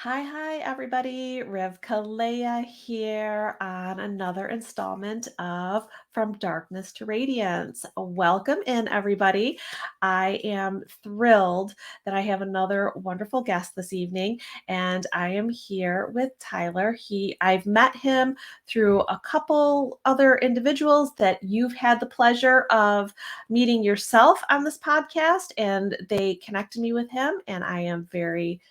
Hi, everybody. RivkaLeah here on another installment of From Darkness to Radiance. Welcome in, everybody. I am thrilled that I have another wonderful guest this evening, and I am here with Tyler. I've met him through a couple other individuals that you've had the pleasure of meeting yourself on this podcast, and they connected me with him, and I am very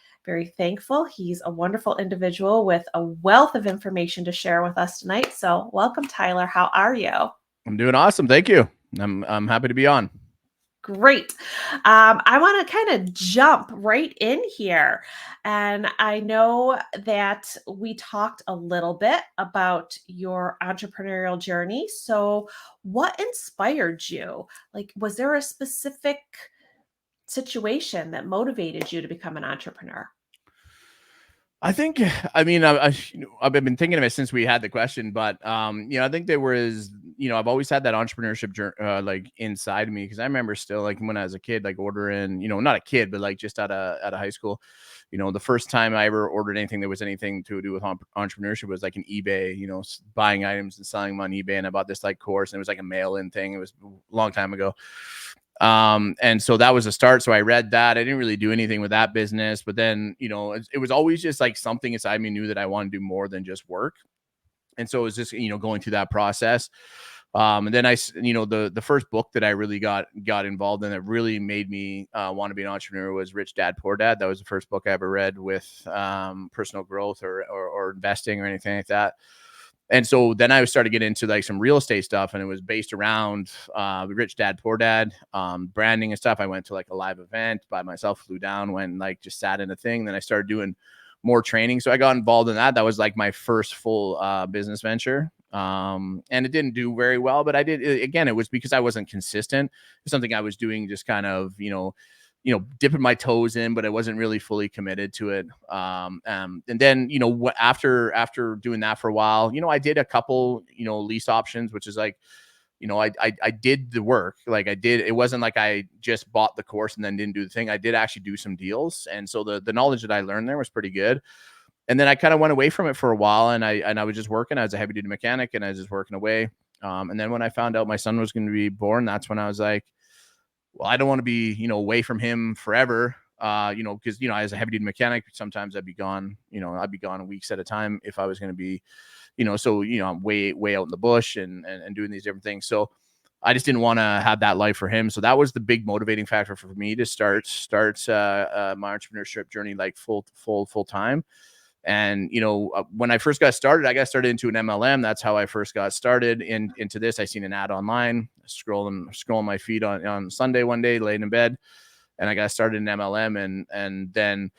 thankful. He's a wonderful individual with a wealth of information to share with us tonight. So, welcome, Tyler. How are you? I'm doing awesome. Thank you. I'm happy to be on. Great. I want to kind of jump right in here. And I know that we talked a little bit about your entrepreneurial journey. So, what inspired you? Like, was there a specific situation that motivated you to become an entrepreneur? I think, I've been thinking of it since we had the question, but I think there was, I've always had that entrepreneurship like inside of me because I remember still like when I was a kid, like ordering, not a kid, but like just out of high school, the first time I ever ordered anything that was anything to do with entrepreneurship was like an eBay, buying items and selling them on eBay, and I bought this like course, and it was like a mail-in thing. It was a long time ago. And so that was a start. So I read that. I didn't really do anything with that business, but then, it was always just like something inside me knew that I wanted to do more than just work. And so it was just, going through that process. And then the first book that I really got involved in that really made me want to be an entrepreneur was Rich Dad Poor Dad. That was the first book I ever read with personal growth or investing or anything like that. And so then I started getting into like some real estate stuff, and it was based around Rich Dad Poor Dad, branding and stuff. I went to like a live event by myself, flew down, went and like just sat in a thing. Then I started doing more training. So I got involved in that. That was like my first full business venture. And it didn't do very well, but I did, again, it was because I wasn't consistent. It's something I was doing just kind of, dipping my toes in, but I wasn't really fully committed to it. And then, after doing that for a while, I did a couple, lease options, which is like, I did the work. Like I did, it wasn't like I just bought the course and then didn't do the thing. I did actually do some deals. And so the knowledge that I learned there was pretty good. And then I kind of went away from it for a while, and I was just working. I was a heavy duty mechanic, and I was just working away. And then when I found out my son was going to be born, that's when I was like, well, I don't want to be, away from him forever. Because, as a heavy duty mechanic, sometimes I'd be gone weeks at a time if I was going to be, I'm way out in the bush and doing these different things. So I just didn't want to have that life for him. So that was the big motivating factor for me to start my entrepreneurship journey, like full time. And, when I first got started, I got started into an MLM. That's how I first got started into this. I seen an ad online, scrolling my feed on Sunday one day, laying in bed, and I got started in MLM. And then,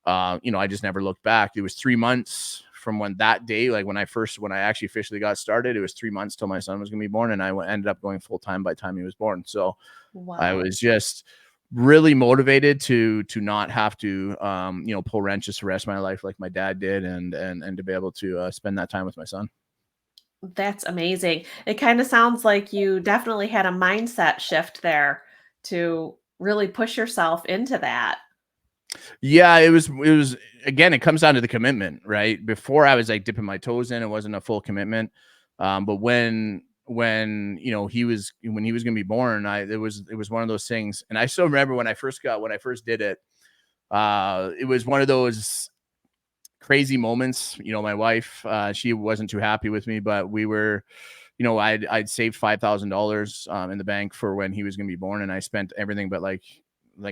I just never looked back. It was 3 months from when that day, like when I actually officially got started, it was 3 months till my son was going to be born. And I ended up going full time by the time he was born. So I Wow. was just really motivated to not have to pull wrenches the rest of my life like my dad did, and to be able to spend that time with my son. That's amazing. It kind of sounds like you definitely had a mindset shift there to really push yourself into that. Yeah, it was again, it comes down to the commitment, right? Before I was like dipping my toes in, it wasn't a full commitment. But when he was gonna be born, it was one of those things. And I still remember when I first did it, it was one of those crazy moments. My wife, she wasn't too happy with me, but we were, I'd saved $5,000 in the bank for when he was going to be born, and I spent everything but like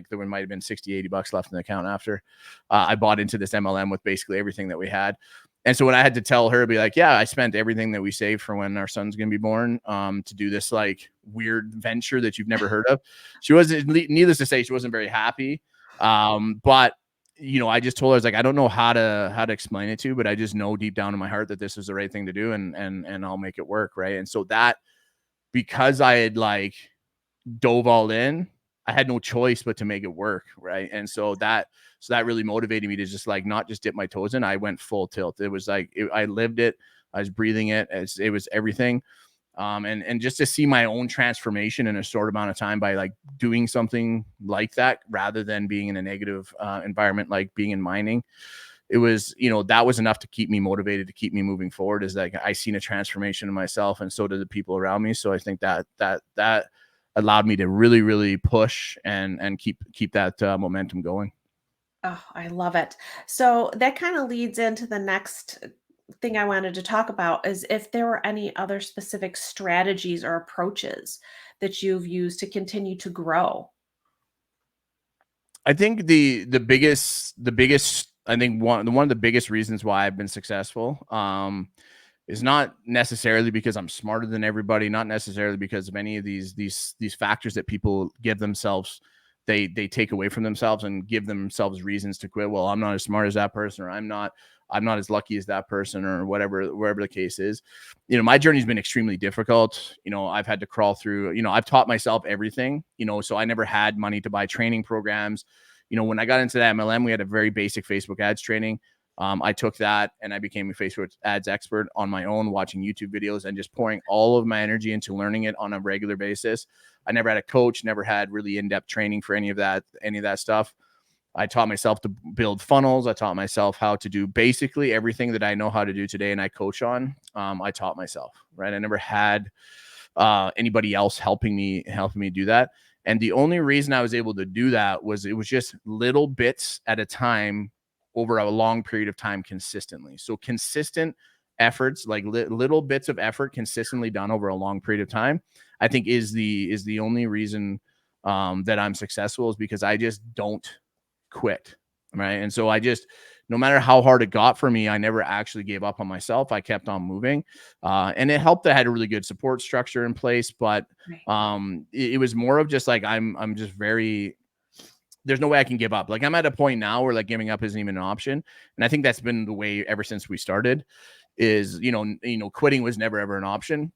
there might have been 60, $80 left in the account after I bought into this MLM with basically everything that we had. And so when I had to tell her, be like, yeah, I spent everything that we saved for when our son's going to be born, to do this like weird venture that you've never heard of. She wasn't, needless to say, she wasn't very happy. But I just told her, I was like, I don't know how to explain it to you, but I just know deep down in my heart that this is the right thing to do, and I'll make it work. Right. And so that, because I had like dove all in, I had no choice but to make it work. Right. And so that really motivated me to just like not just dip my toes in. I went full tilt. It was like, I lived it. I was breathing it. It was everything. And just to see my own transformation in a short amount of time by like doing something like that, rather than being in a negative environment, like being in mining, it was, that was enough to keep me motivated, to keep me moving forward, is like I seen a transformation in myself, and so did the people around me. So I think that allowed me to really, really push and keep that momentum going. Oh, I love it. So that kind of leads into the next thing I wanted to talk about is if there were any other specific strategies or approaches that you've used to continue to grow. I think the biggest I think one of the biggest reasons why I've been successful is not necessarily because I'm smarter than everybody, not necessarily because of any of these factors that people give themselves, they take away from themselves and give themselves reasons to quit. Well, I'm not as smart as that person, or I'm not as lucky as that person, or wherever the case is. My journey's been extremely difficult. I've had to crawl through, I've taught myself everything, so I never had money to buy training programs. When I got into that MLM, we had a very basic Facebook ads training. I took that and I became a Facebook ads expert on my own, watching YouTube videos and just pouring all of my energy into learning it on a regular basis. I never had a coach, never had really in-depth training for any of that stuff. I taught myself to build funnels. I taught myself how to do basically everything that I know how to do today and I coach on. I taught myself, right? I never had anybody else helping me do that. And the only reason I was able to do that was it was just little bits at a time over a long period of time consistently. So consistent efforts, like little bits of effort consistently done over a long period of time, I think is the only reason that I'm successful, is because I just don't quit. Right. And so no matter how hard it got for me, I never actually gave up on myself. I kept on moving. And it helped that I had a really good support structure in place. But Right. it was more of just like, I'm just very, there's no way I can give up. Like I'm at a point now where like giving up isn't even an option. And I think that's been the way ever since we started, is, quitting was never, ever an option.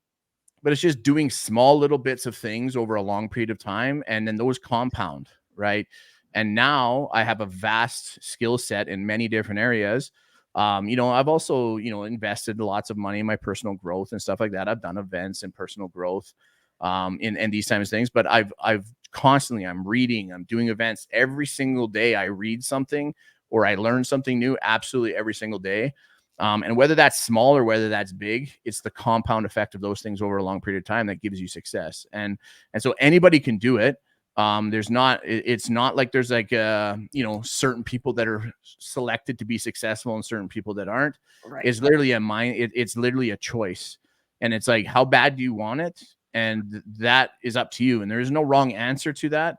But it's just doing small little bits of things over a long period of time, and then those compound, right? And now I have a vast skill set in many different areas. I've also, invested lots of money in my personal growth and stuff like that. I've done events and personal growth, in these types of things. But I've constantly, I'm reading, I'm doing events every single day. I read something or I learn something new absolutely every single day. And whether that's small or whether that's big, it's the compound effect of those things over a long period of time that gives you success. And so anybody can do it. It's not like there's like, certain people that are selected to be successful and certain people that aren't. Right. It's literally it's literally a choice. And it's like, how bad do you want it? And that is up to you. And there is no wrong answer to that,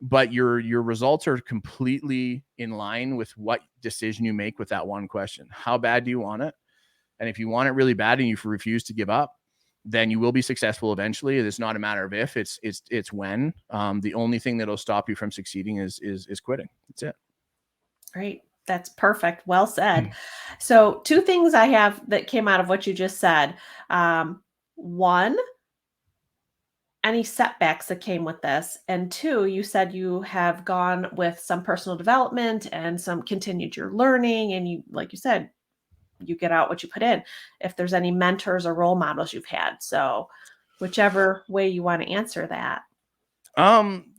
but your results are completely in line with what decision you make with that one question. How bad do you want it? And if you want it really bad and you refuse to give up, then you will be successful eventually. It's not a matter of if, it's when. The only thing that'll stop you from succeeding is quitting. That's it. Great. That's perfect. Well said. So, two things I have that came out of what you just said. One, any setbacks that came with this. And two, you said you have gone with some personal development and some continued your learning. And you, like you said, you get out what you put in. If there's any mentors or role models you've had. So, whichever way you want to answer that.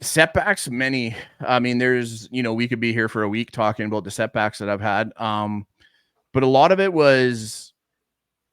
Setbacks, many. I mean, there's, we could be here for a week talking about the setbacks that I've had. But a lot of it was,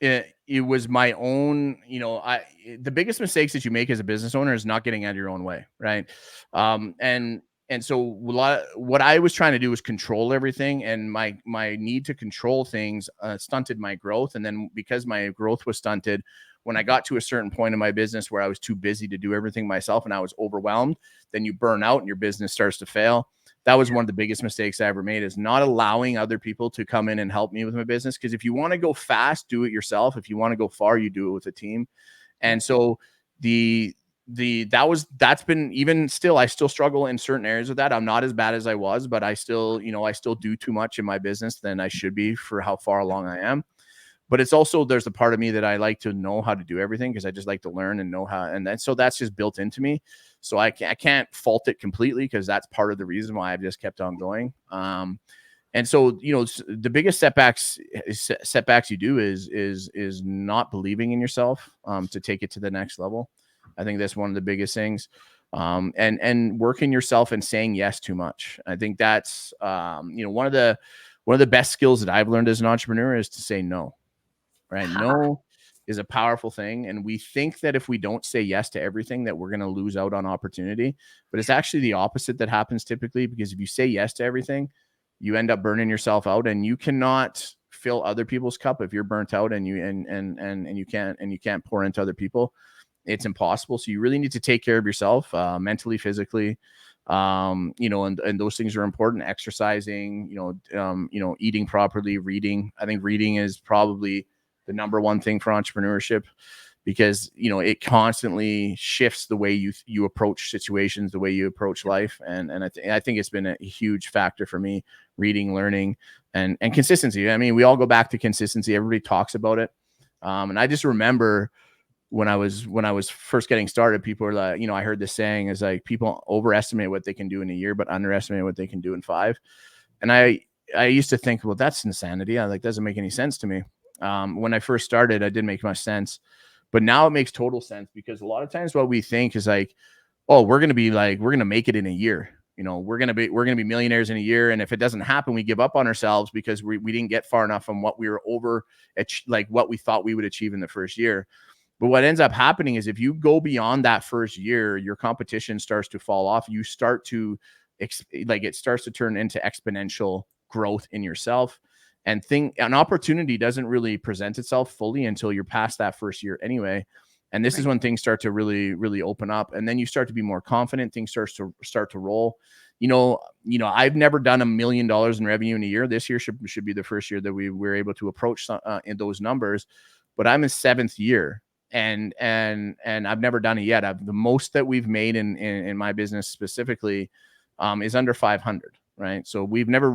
it was my own, the biggest mistakes that you make as a business owner is not getting out of your own way, right? And so what I was trying to do was control everything, and my need to control things stunted my growth. And then because my growth was stunted, when I got to a certain point in my business where I was too busy to do everything myself and I was overwhelmed, then you burn out and your business starts to fail. That was one of the biggest mistakes I ever made, is not allowing other people to come in and help me with my business. Because if you want to go fast, do it yourself. If you want to go far, you do it with a team. And so that's been, even still, I still struggle in certain areas with that. I'm not as bad as I was, but I still do too much in my business than I should be for how far along I am. But it's also, there's a part of me that I like to know how to do everything, because I just like to learn and know how, and so that's just built into me. So I can't fault it completely, because that's part of the reason why I've just kept on going. And so, the biggest setbacks you do is not believing in yourself, to take it to the next level. I think that's one of the biggest things. And working yourself and saying yes too much. I think that's, one of the one of the best skills that I've learned as an entrepreneur is to say no, right? Ha. No is a powerful thing. And we think that if we don't say yes to everything, that we're going to lose out on opportunity. But it's actually the opposite that happens typically, because if you say yes to everything, you end up burning yourself out, and you cannot fill other people's cup if you're burnt out and you can't pour into other people. It's impossible. So you really need to take care of yourself, mentally, physically, and those things are important. Exercising, eating properly, reading. I think reading is probably the number one thing for entrepreneurship, because it constantly shifts the way you approach situations, the way you approach life. And I think it's been a huge factor for me, reading, learning, and consistency. I mean, we all go back to consistency. Everybody talks about it. And I just remember when I was first getting started, people were like, I heard this saying is like, people overestimate what they can do in a year, but underestimate what they can do in 5. And I used to think, well, that's insanity. Doesn't make any sense to me. When I first started, it didn't make much sense, but now it makes total sense, because a lot of times what we think is like, oh, we're going to make it in a year. We're going to be millionaires in a year. And if it doesn't happen, we give up on ourselves because we didn't get far enough from what we were over at, like what we thought we would achieve in the first year. But what ends up happening is if you go beyond that first year, your competition starts to fall off. You start to it starts to turn into exponential growth in yourself. And an opportunity doesn't really present itself fully until you're past that first year anyway. And this is when things start to really, really open up. And then you start to be more confident. Things start to roll. I've never done $1 million in revenue in a year. This year should be the first year that we were able to approach in those numbers. But I'm in 7th year. And I've never done it yet. The most that we've made in my business specifically is under 500, right? So we've never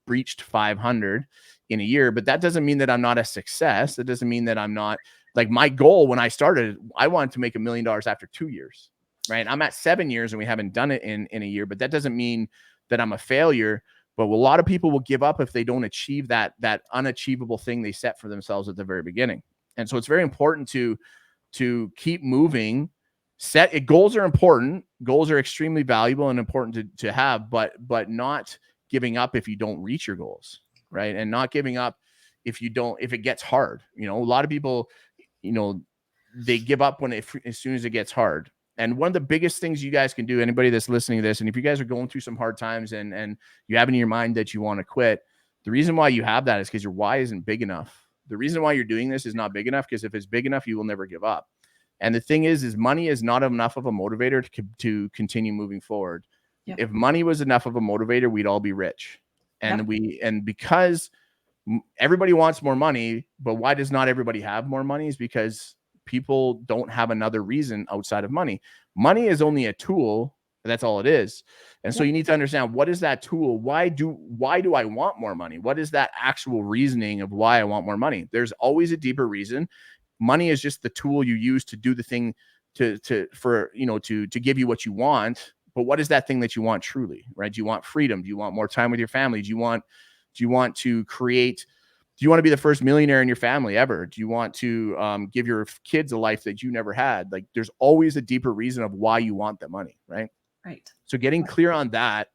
breached 500 in a year, but that doesn't mean that I'm not a success. That doesn't mean that I'm not, like, my goal when I started, I wanted to make $1 million after 2 years, right? I'm at 7 years and we haven't done it in a year, but that doesn't mean that I'm a failure. But a lot of people will give up if they don't achieve that unachievable thing they set for themselves at the very beginning. And so it's very important to keep moving. Goals are important. Goals are extremely valuable and important to have, but not giving up if you don't reach your goals, right? And not giving up if it gets hard. A lot of people, they give up as soon as it gets hard. And one of the biggest things you guys can do, anybody that's listening to this, and if you guys are going through some hard times and you have in your mind that you want to quit, the reason why you have that is because your why isn't big enough. The reason why you're doing this is not big enough, because if it's big enough, you will never give up. And the thing is money is not enough of a motivator to continue moving forward. Yep. If money was enough of a motivator, we'd all be rich. And because everybody wants more money, but why does not everybody have more money? Is because people don't have another reason outside of money. Money is only a tool. That's all it is. And so you need to understand, what is that tool? Why do I want more money? What is that actual reasoning of why I want more money? There's always a deeper reason. Money is just the tool you use to do the thing to give you what you want. But what is that thing that you want truly, right? Do you want freedom? Do you want more time with your family? Do you want to create? Do you want to be the first millionaire in your family ever? Do you want to give your kids a life that you never had? Like, there's always a deeper reason of why you want the money, right? Right. So getting clear on that,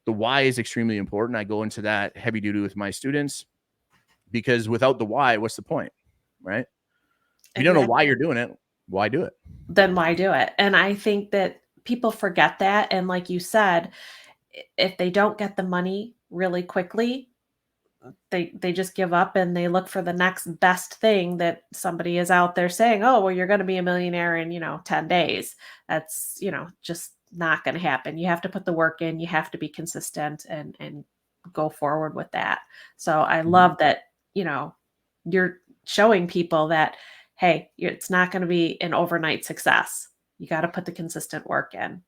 the why is extremely important. I go into that heavy duty with my students, because without the why, what's the point, right? If you don't know why you're doing it, why do it? Then why do it? And I think that people forget that. And like you said, if they don't get the money really quickly, they just give up and they look for the next best thing that somebody is out there saying, oh, well, you're going to be a millionaire in, 10 days. That's, just not going to happen. You have to put the work in, you have to be consistent and go forward with that. So I love that, you're showing people that, hey, it's not going to be an overnight success. You got to put the consistent work in.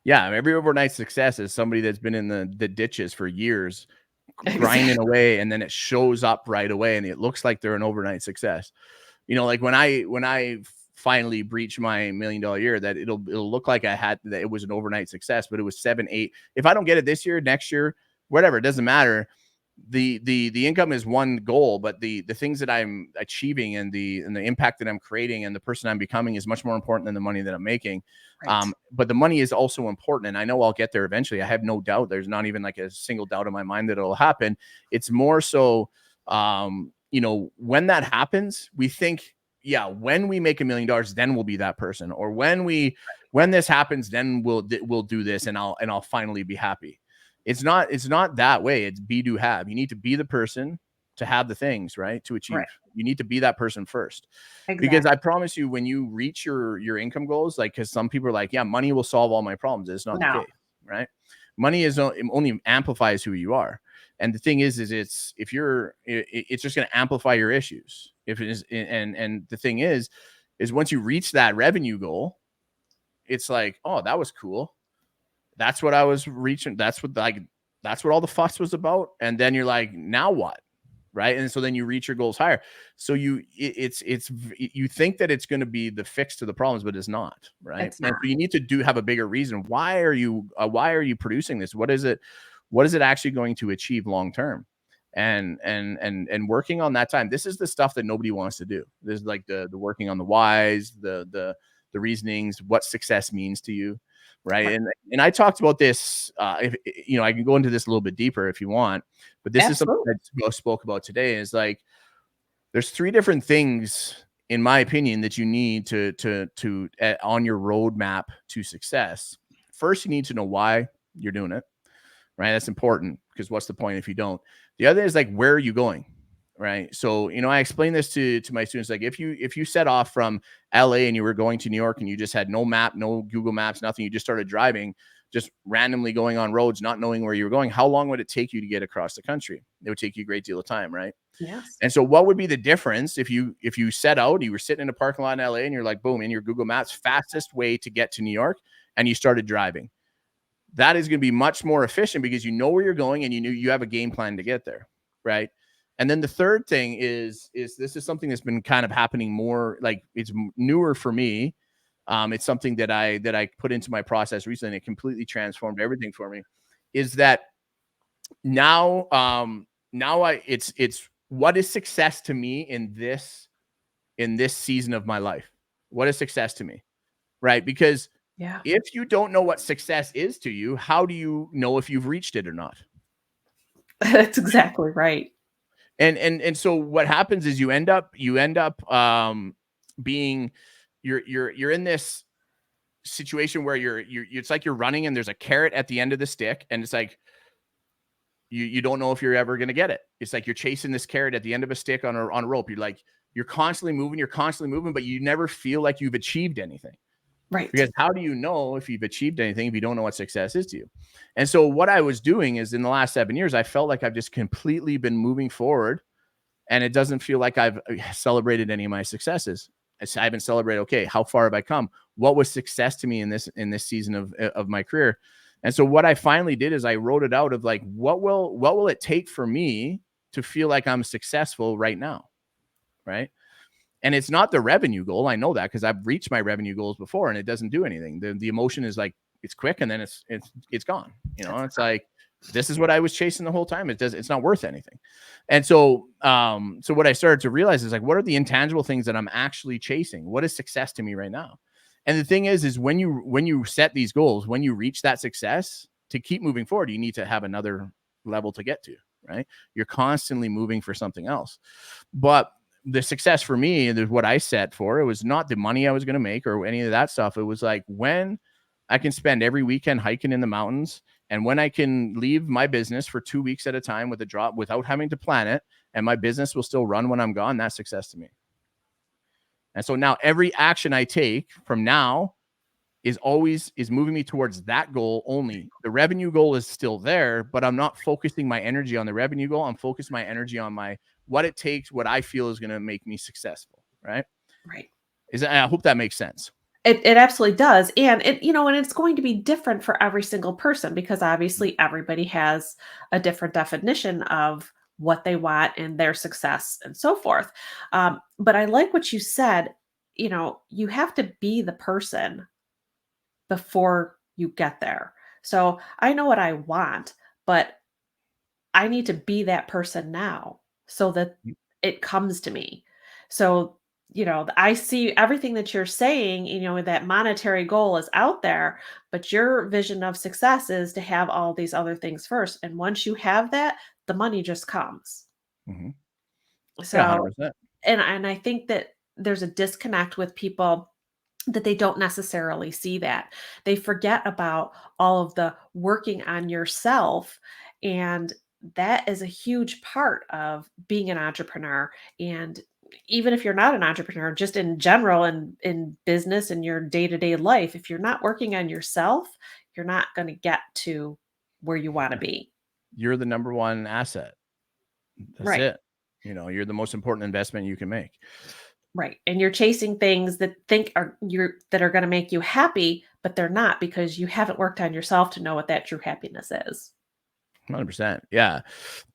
Yeah. Every overnight success is somebody that's been in the ditches for years, grinding away, and then it shows up right away and it looks like they're an overnight success. Like when I finally breach my $1 million year, that it'll look like that it was an overnight success, but it was 7, 8. If I don't get it this year, next year, whatever, it doesn't matter. the income is one goal, but the things that I'm achieving and the impact that I'm creating and the person I'm becoming is much more important than the money that I'm making. Right. But the money is also important, and I know I'll get there eventually. I have no doubt. There's not even like a single doubt in my mind that it'll happen. It's more so, when that happens, we think, yeah, when we make $1 million, then we'll be that person, or when this happens, then we'll do this, and I'll finally be happy. It's not that way. It's be, do, have. You need to be the person to have the things, right, to Right. achieve. You need to be that person first, because Exactly. I promise you, when you reach your income goals, like, because some people are like, yeah, money will solve all my problems. It's not the No. case, right? Money is only amplifies who you are. And the thing is it's, if you're it's just going to amplify your issues. If it is, and the thing is once you reach that revenue goal, it's like, oh, that was cool. That's what I was reaching. That's what all the fuss was about. And then you're like, now what? Right. And so then you reach your goals higher. So you think that it's going to be the fix to the problems, but it's not. Right. It's And not. so you need to have a bigger reason. Why are you producing this? What is it actually going to achieve long term? And working on that time. This is the stuff that nobody wants to do. This is like the working on the whys, the reasonings, what success means to you. Right. Right. And I talked about this. If I can go into this a little bit deeper if you want, but this is something Absolutely. that I spoke about today. Is like, there's three different things, in my opinion, that you need to on your roadmap to success. First, you need to know why you're doing it. Right. That's important, because what's the point if you don't? The other is like, where are you going? Right. So, I explain this to my students. Like, if you set off from LA and you were going to New York and you just had no map, no Google Maps, nothing, you just started driving, just randomly going on roads, not knowing where you were going, how long would it take you to get across the country? It would take you a great deal of time, right? Yes. And so what would be the difference if you set out, you were sitting in a parking lot in LA and you're like, boom, in your Google Maps, fastest way to get to New York, and you started driving? That is going to be much more efficient, because you know where you're going and you have a game plan to get there, right? And then the third thing is this is something that's been kind of happening more, like, it's newer for me. It's something that I put into my process recently, and it completely transformed everything for me. Is that now it's what is success to me in this season of my life? What is success to me, right? Because Yeah. if you don't know what success is to you, how do you know if you've reached it or not? That's exactly right. And so what happens is you end up being, you're in this situation where you're it's like you're running and there's a carrot at the end of the stick, and it's like you don't know if you're ever going to get it. It's like you're chasing this carrot at the end of a stick on a rope. You're constantly moving, but you never feel like you've achieved anything. Right. Because how do you know if you've achieved anything if you don't know what success is to you? And so what I was doing is, in the last 7 years, I felt like I've just completely been moving forward, and it doesn't feel like I've celebrated any of my successes. I haven't celebrated, okay, how far have I come? What was success to me in this season of my career? And so what I finally did is I wrote it out of like, what will it take for me to feel like I'm successful right now? Right. And it's not the revenue goal. I know that, because I've reached my revenue goals before, and it doesn't do anything. The emotion is like, it's quick, and then it's gone. That's It's like, this is what I was chasing the whole time. It's not worth anything. And so what I started to realize is like, what are the intangible things that I'm actually chasing? What is success to me right now? And the thing is when you set these goals, when you reach that success, to keep moving forward, you need to have another level to get to, right? You're constantly moving for something else. But the success for me, and what I set for, it was not the money I was going to make or any of that stuff. It was like, when I can spend every weekend hiking in the mountains, and when I can leave my business for 2 weeks at a time with a drop without having to plan it, and my business will still run when I'm gone, that's success to me. And so now every action I take from now is moving me towards that goal only. The revenue goal is still there, but I'm not focusing my energy on the revenue goal. I'm focusing my energy on what it takes, what I feel is going to make me successful. Right. right. I hope that makes sense. It absolutely does. And and it's going to be different for every single person, because obviously everybody has a different definition of what they want and their success and so forth. But I like what you said. You have to be the person before you get there. So I know what I want, but I need to be that person now so that it comes to me. So, I see everything that you're saying, that monetary goal is out there, but your vision of success is to have all these other things first. And once you have that, the money just comes. Mhm. Yeah, So, 100%. and I think that there's a disconnect with people that they don't necessarily see that. They forget about all of the working on yourself, and that is a huge part of being an entrepreneur. And even if you're not an entrepreneur, just in general and in business and your day-to-day life, if you're not working on yourself, you're not going to get to where you want to Yeah. be. You're the number one asset. That's Right. it. You're the most important investment you can make. Right. And you're chasing things that think are you're that are going to make you happy, but they're not because you haven't worked on yourself to know what that true happiness is. 100%. Yeah.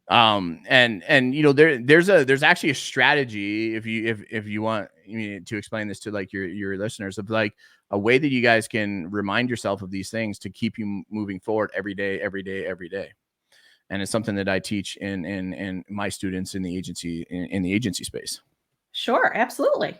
And there's actually a strategy if you want me to explain this to like your listeners of like a way that you guys can remind yourself of these things to keep you moving forward every day, every day, every day. And it's something that I teach in my students in the agency space. Sure, absolutely.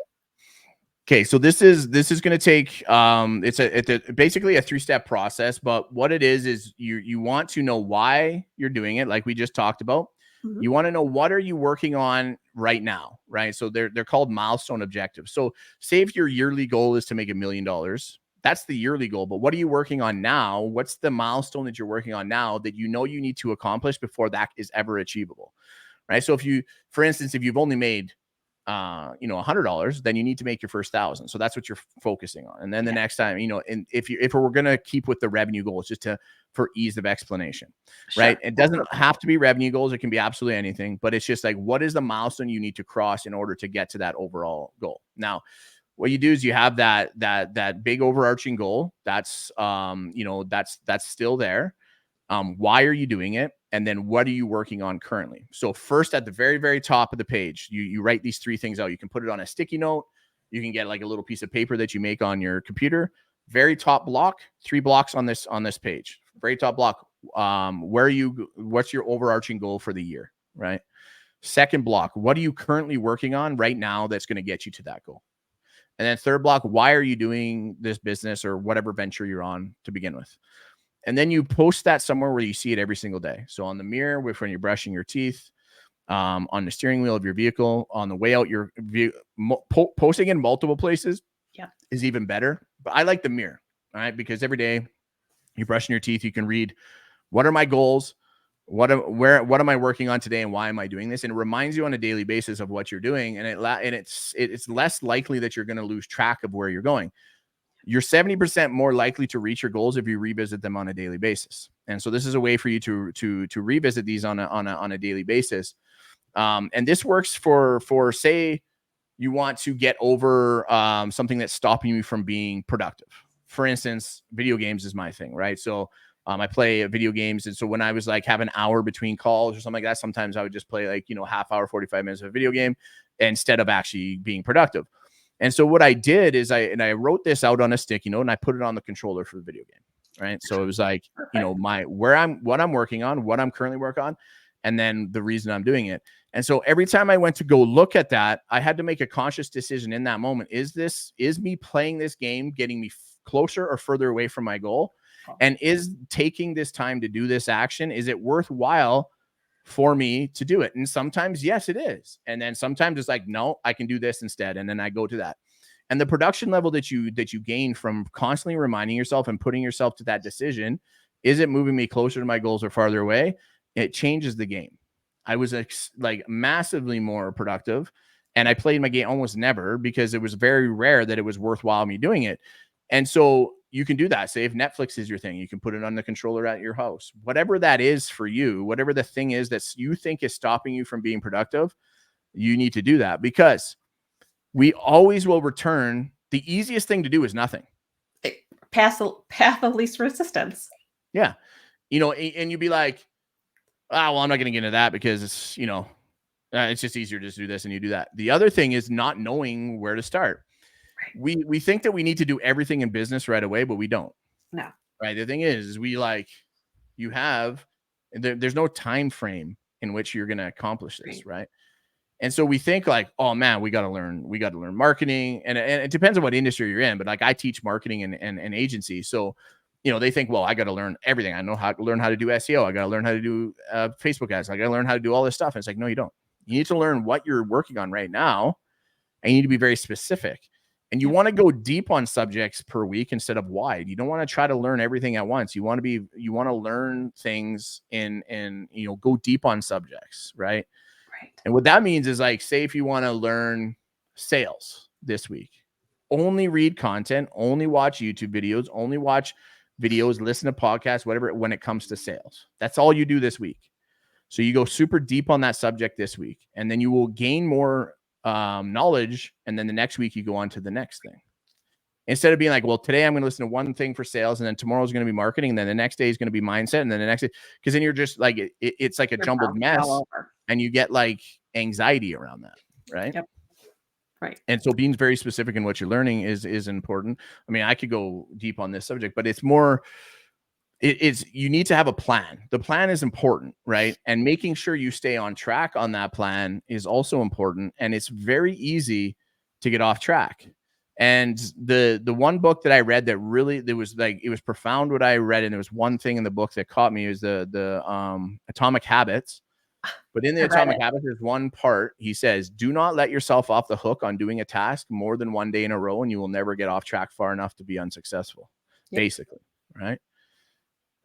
Okay, so this is going to take it's basically a 3-step process, but what it is you want to know why you're doing it, like we just talked about. Mhm. You want to know what are you working on right now, right? So they're called milestone objectives. So say if your yearly goal is to make $1 million, that's the yearly goal. But what are you working on now? What's the milestone that you're working on now that you know you need to accomplish before that is ever achievable, right? So if you, for instance, if you've only made $100, then you need to make your first 1,000. So that's what you're focusing on. And then the Yeah, next time, and if we're gonna keep with the revenue goals, just to for ease of explanation, right? sure. It doesn't Absolutely. have to be revenue goals. It can be absolutely anything, but it's just like what is the milestone you need to cross in order to get to that overall goal. Now, what you do is you have that big overarching goal. That's still there. Why are you doing it? And then what are you working on currently? So first, at the very, very top of the page, you write these 3 things out. You can put it on a sticky note. You can get like a little piece of paper that you make on your computer. Very top block, 3 blocks on this page. Very top block. What's your overarching goal for the year, right? Second block, what are you currently working on right now that's going to get you to that goal? And then third block, why are you doing this business or whatever venture you're on to begin with? And then you post that somewhere where you see it every single day. So on the mirror, when you're brushing your teeth, on the steering wheel of your vehicle, on the way out, posting in multiple places Yep. is even better. But I like the mirror, all right, because every day you're brushing your teeth, you can read what are my goals, what am I working on today, and why am I doing this? And it reminds you on a daily basis of what you're doing, and it's less likely that you're going to lose track of where you're going. You're 70% more likely to reach your goals if you revisit them on a daily basis. And so this is a way for you to revisit these on a daily basis. And this works for say you want to get over something that's stopping you from being productive. For instance, video games is my thing, right? So I play video games, and so when I was like have an hour between calls or something like that, sometimes I would just play like half hour, 45 minutes of a video game instead of actually being productive. And so what I did is I wrote this out on a sticky note and I put it on the controller for the video game. Right. So it was like, Perfect. what I'm working on, what I'm currently working on, and then the reason I'm doing it. And so every time I went to go look at that, I had to make a conscious decision in that moment. Is me playing this game getting me closer or further away from my goal? Cool. And is taking this time to do this action, is it worthwhile for me to do it? And sometimes, yes, it is. And then sometimes it's like, no, I can do this instead. And then I go to that. And the production level that you gain from constantly reminding yourself and putting yourself to that decision, is it moving me closer to my goals or farther away? It changes the game. I was like massively more productive, and I played my game almost never because it was very rare that it was worthwhile me doing it. And so you can do that. Say if Netflix is your thing, you can put it on the controller at your house. Whatever that is for you, whatever the thing is that you think is stopping you from being productive, you need to do that because we always will return. The easiest thing to do is nothing. Path of least resistance. Yeah. And you'd be like, well, I'm not going to get into that because it's just easier to just do this and you do that. The other thing is not knowing where to start. Right. We think that we need to do everything in business right away, but we don't. No. Right. The thing is you have There's no time frame in which you're going to accomplish Right. this, right? And so we think like, oh man, we got to learn marketing, and it depends on what industry you're in. But like I teach marketing and agency, so they think, well, I got to learn everything. I know how to learn how to do SEO. I got to learn how to do Facebook ads. I got to learn how to do all this stuff. And it's like, no, you don't. You need to learn what you're working on right now, and you need to be very specific. And you Yep. want to go deep on subjects per week instead of wide. You don't want to try to learn everything at once. You want to learn things and go deep on subjects, right? Right. And what that means is, like, say if you want to learn sales this week, only read content, only watch YouTube videos, only watch videos, listen to podcasts, whatever, when it comes to sales. That's all you do this week. So you go super deep on that subject this week, and then you will gain more knowledge. And then the next week you go on to the next thing. Instead of being like, well, today I'm going to listen to one thing for sales, and then tomorrow's going to be marketing, and then the next day is going to be mindset, and then the next day, because then you're just like, it's like a You're jumbled bouncing all mess, over. and you get like anxiety around that, right? Yep. Right. And so being very specific in what you're learning is important. I mean, I could go deep on this subject, but it's more, it's you need to have a plan. The plan is important, right? And making sure you stay on track on that plan is also important. And it's very easy to get off track. And the one book that I read that really, there was like, it was profound what I read, and there was one thing in the book that caught me, is the Atomic Habits. But in the I read Atomic it. Habits, there's one part, he says, do not let yourself off the hook on doing a task more than one day in a row, and you will never get off track far enough to be unsuccessful. Yep. Basically, right?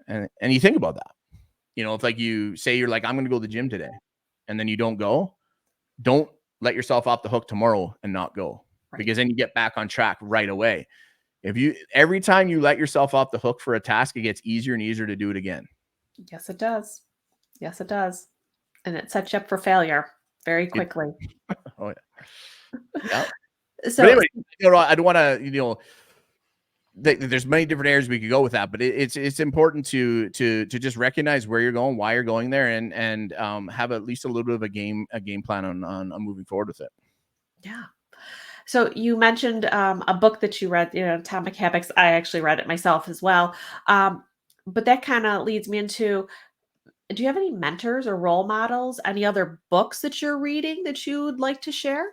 And you think about that. If like you say you're like, I'm going to go to the gym today, and then you don't go, don't let yourself off the hook tomorrow and not go, Right. because then you get back on track right away. Every time you let yourself off the hook for a task, it gets easier and easier to do it again. Yes, it does. Yes, it does. And it sets you up for failure very quickly. Oh yeah. Yeah. But So anyway, I don't want to, there's many different areas we could go with that, but it's important to just recognize where you're going, why you're going there, and have at least a little bit of a game plan on moving forward with it. yeah. So you mentioned a book that you read, Atomic Habits. I actually read it myself as well. But that kind of leads me into, do you have any mentors or role models? Any other books that you're reading that you would like to share?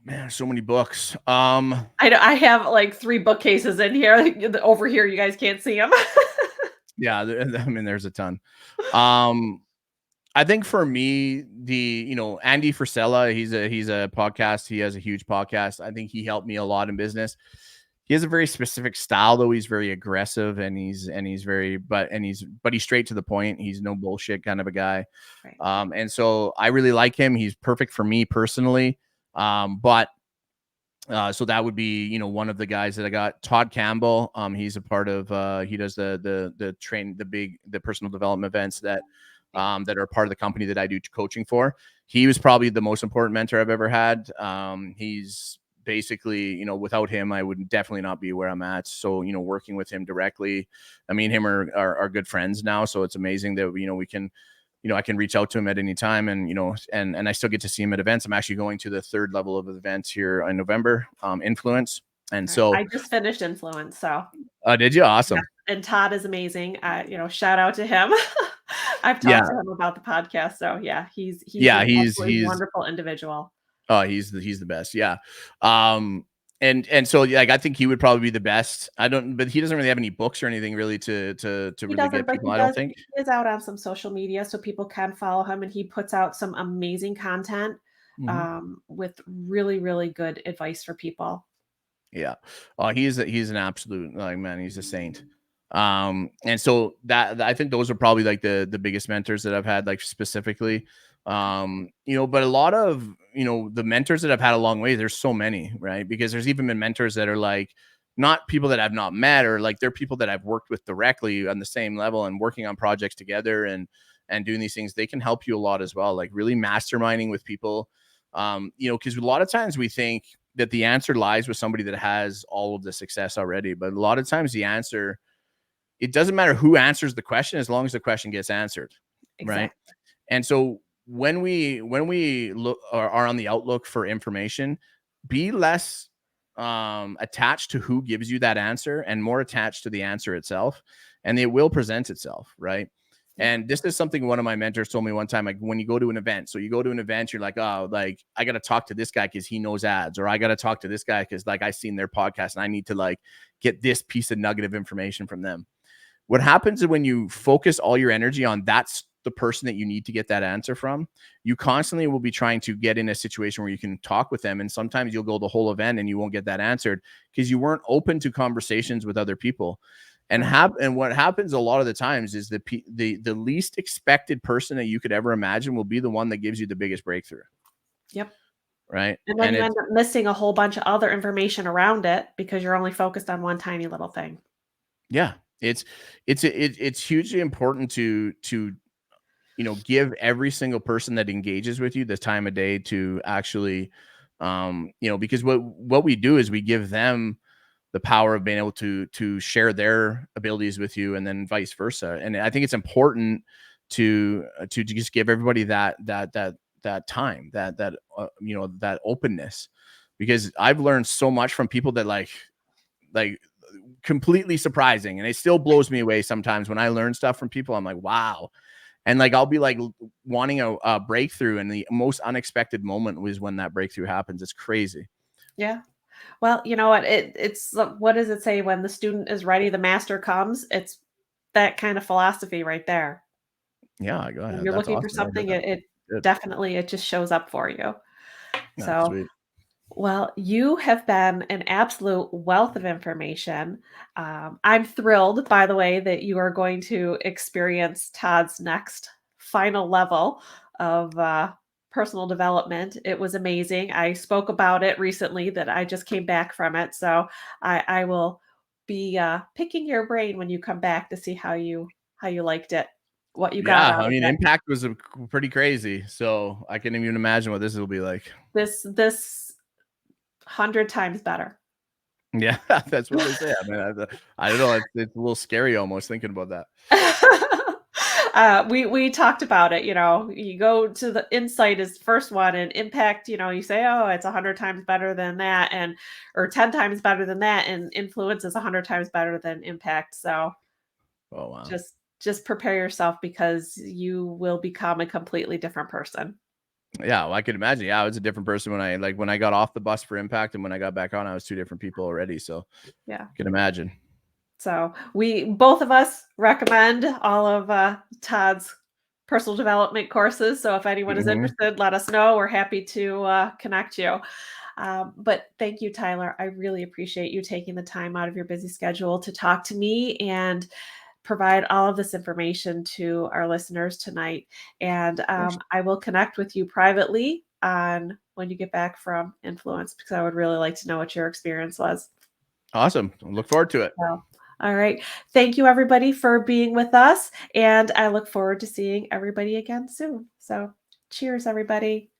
Man, so many books. I have like 3 bookcases in here. Over here, you guys can't see them. Yeah, I mean, there's a ton. I think for me, Andy Frisella, he's a podcast. He has a huge podcast. I think he helped me a lot in business. He has a very specific style, though. He's very aggressive, and he's straight to the point. He's no bullshit kind of a guy. Right. And so I really like him. He's perfect for me personally. But so that would be, one of the guys that I got. Todd Campbell. He's a part of, he does the personal development events that are part of the company that I do coaching for. He was probably the most important mentor I've ever had. He's basically, without him, I would definitely not be where I'm at. So, working with him directly, I mean, him are good friends now. So it's amazing that, we can, I can reach out to him at any time, and, and I still get to see him at events. I'm actually going to the 3rd level of events here in November, Influence. And so I just finished Influence, so did you? Awesome. yeah, and Todd is amazing. Shout out to him. I've Yeah. talked to him about the podcast, so yeah, he's Yeah, an he's absolutely wonderful individual. oh, he's the best. Yeah. And so like I think he would probably be the best. But he doesn't really have any books or anything really to He really doesn't, get but people, I don't think. he is out on some social media, so people can follow him, and he puts out some amazing content, Mhm. with really, really good advice for people. Yeah. He's an absolute, like, man, he's a saint. And so I think those are probably like the biggest mentors that I've had, like, specifically. But a lot of, the mentors that I've had along the way, there's so many, right? Because there's even been mentors that are like not people that I've not met, or like they're people that I've worked with directly on the same level and working on projects together and doing these things. They can help you a lot as well, like really masterminding with people. Because a lot of times we think that the answer lies with somebody that has all of the success already. But a lot of times the answer, it doesn't matter who answers the question as long as the question gets answered. Right. Exactly. And so when we look are on the outlook for information, be less attached to who gives you that answer and more attached to the answer itself. and it will present itself, right? Yeah. And this is something one of my mentors told me one time, like when you go to an event. So you go to an event, you're like, oh, like I got to talk to this guy because he knows ads, or I got to talk to this guy because like I seen their podcast and I need to like get this piece of nugget of information from them. What happens is when you focus all your energy on that's the person that you need to get that answer from, you constantly will be trying to get in a situation where you can talk with them. And sometimes you'll go the whole event and you won't get that answered because you weren't open to conversations with other people. And Right. and what happens a lot of the times is the least expected person that you could ever imagine will be the one that gives you the biggest breakthrough, Yep. right? And then And you it's end up missing a whole bunch of other information around it because you're only focused on one tiny little thing. yeah, it's hugely important to give every single person that engages with you the time of day to actually, because what we do is we give them the power of being able to share their abilities with you, and then vice versa. And I think it's important to just give everybody that time, that openness, because I've learned so much from people that like completely surprising, and it still blows me away sometimes when I learn stuff from people. I'm like, wow. And like I'll be like wanting a breakthrough, and the most unexpected moment was when that breakthrough happens. It's crazy. Yeah. Well, you know what? What does it say? When the student is ready, the master comes. It's that kind of philosophy right there. Yeah, go When ahead. you're That's looking for awesome. I heard something, that. it Good. definitely it just shows up for you. That's So, sweet. well, you have been an absolute wealth of information. I'm thrilled, by the way, that you are going to experience Todd's next final level of personal development. It was amazing. I spoke about it recently that I just came back from it. So I will be picking your brain when you come back to see how you liked it, what you got Yeah, out I of mean, it. impact was pretty crazy. So I can even imagine what this will be like. This 100 times better. Yeah, that's what they say. I mean, I don't know. It's a little scary almost thinking about that. We talked about it, you go to the insight is the first one and impact, you say, oh, it's 100 times better than that and or 10 times better than that and influence is 100 times better than impact. So Oh wow. just prepare yourself because you will become a completely different person. Yeah, well, I could imagine. Yeah, I was a different person when I got off the bus for impact, and when I got back on, I was two different people already. So Yeah. I can imagine. So we both of us recommend all of Todd's personal development courses. So if anyone is Hmm. interested, let us know. We're happy to connect you. But thank you, Tyler. I really appreciate you taking the time out of your busy schedule to talk to me and provide all of this information to our listeners tonight. And Of course. I will connect with you privately on when you get back from Influence because I would really like to know what your experience was. Awesome. I look forward to it. So, all right. Thank you, everybody, for being with us. And I look forward to seeing everybody again soon. So, cheers, everybody.